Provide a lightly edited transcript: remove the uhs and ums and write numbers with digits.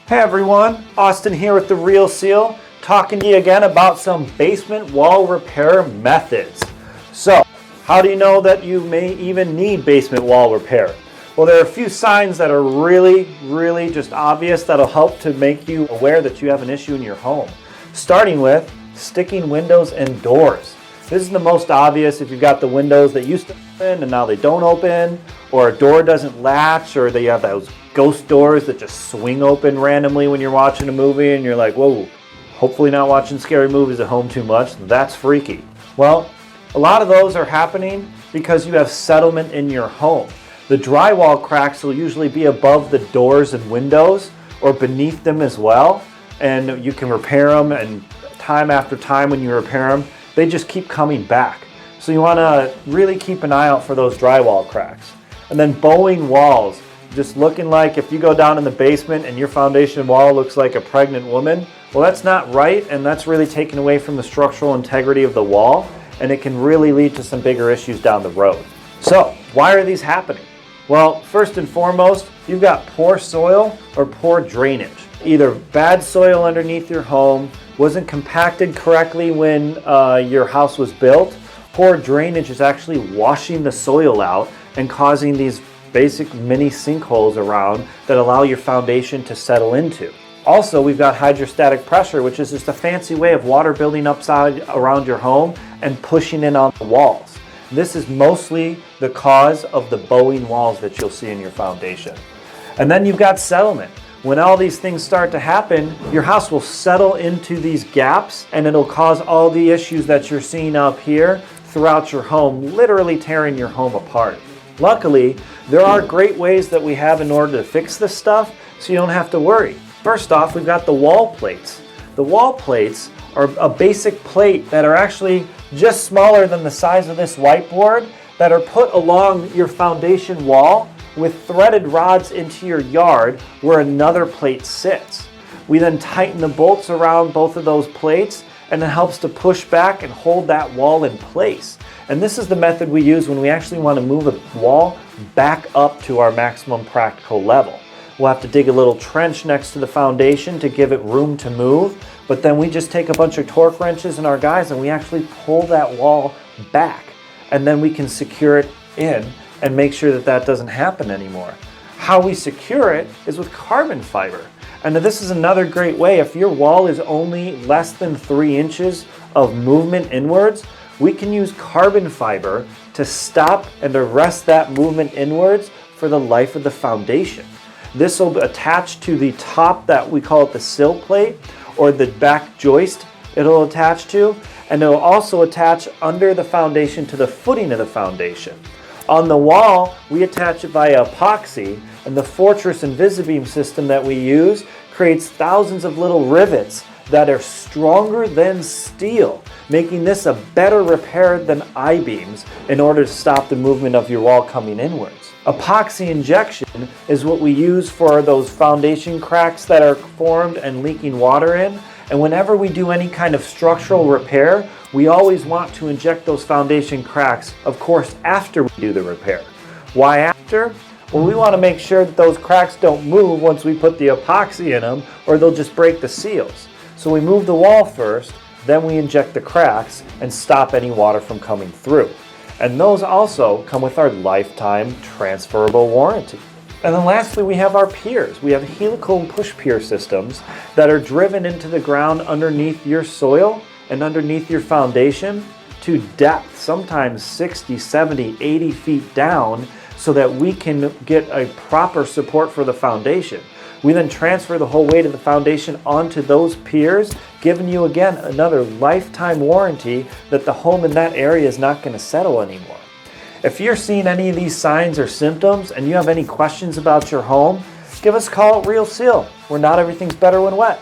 Hey everyone, Austin here with The Real Seal, talking to you again about some basement wall repair methods. So, how do you know that you may even need basement wall repair? Well, there are a few signs that are really just obvious that'll help to make you aware that you have an issue in your home. Starting with sticking windows and doors. This is the most obvious. If you've got the windows that used to open and now they don't open, or a door doesn't latch, or they have those ghost doors that just swing open randomly when you're watching a movie and you're like, whoa, hopefully not watching scary movies at home too much. That's freaky. Well, a lot of those are happening because you have settlement in your home. The drywall cracks will usually be above the doors and windows or beneath them as well, and you can repair them, and time after time when you repair them, they just keep coming back. So you want to really keep an eye out for those drywall cracks. And then bowing walls, just looking like if you go down in the basement and your foundation wall looks like a pregnant woman, well, that's not right, and that's really taken away from the structural integrity of the wall, and it can really lead to some bigger issues down the road. So why are these happening? Well, first and foremost, you've got poor soil or poor drainage. Either bad soil underneath your home, wasn't compacted correctly when your house was built. Poor drainage is actually washing the soil out and causing these basic mini sinkholes around that allow your foundation to settle into. Also, we've got hydrostatic pressure, which is just a fancy way of water building upside around your home and pushing in on the walls. This is mostly the cause of the bowing walls that you'll see in your foundation. And then you've got settlement. When all these things start to happen, your house will settle into these gaps, and it'll cause all the issues that you're seeing up here throughout your home, literally tearing your home apart. Luckily, there are great ways that we have in order to fix this stuff, so you don't have to worry. First off, we've got the wall plates. The wall plates are a basic plate that are actually just smaller than the size of this whiteboard that are put along your foundation wall with threaded rods into your yard where another plate sits. We then tighten the bolts around both of those plates, and it helps to push back and hold that wall in place. And this is the method we use when we actually want to move a wall back up to our maximum practical level. We'll have to dig a little trench next to the foundation to give it room to move, but then we just take a bunch of torque wrenches and our guys and we actually pull that wall back, and then we can secure it in and make sure that that doesn't happen anymore. How we secure it is with carbon fiber. And this is another great way. If your wall is only less than 3 inches of movement inwards, we can use carbon fiber to stop and arrest that movement inwards for the life of the foundation. This will attach to the top, that we call it the sill plate, or the back joist it'll attach to, and it'll also attach under the foundation to the footing of the foundation. On the wall, we attach it via epoxy, and the Fortress Invisibeam system that we use creates thousands of little rivets that are stronger than steel, making this a better repair than I-beams in order to stop the movement of your wall coming inwards. Epoxy injection is what we use for those foundation cracks that are formed and leaking water in. And whenever we do any kind of structural repair, we always want to inject those foundation cracks, of course, after we do the repair. Why after? Well, we want to make sure that those cracks don't move once we put the epoxy in them, or they'll just break the seals. So we move the wall first, then we inject the cracks and stop any water from coming through. And those also come with our lifetime transferable warranty. And then lastly, we have our piers. We have helical and push pier systems that are driven into the ground underneath your soil and underneath your foundation to depth, sometimes 60, 70, 80 feet down, so that we can get a proper support for the foundation. We then transfer the whole weight of the foundation onto those piers, giving you again another lifetime warranty that the home in that area is not going to settle anymore. If you're seeing any of these signs or symptoms and you have any questions about your home, give us a call at Real Seal, where not everything's better when wet.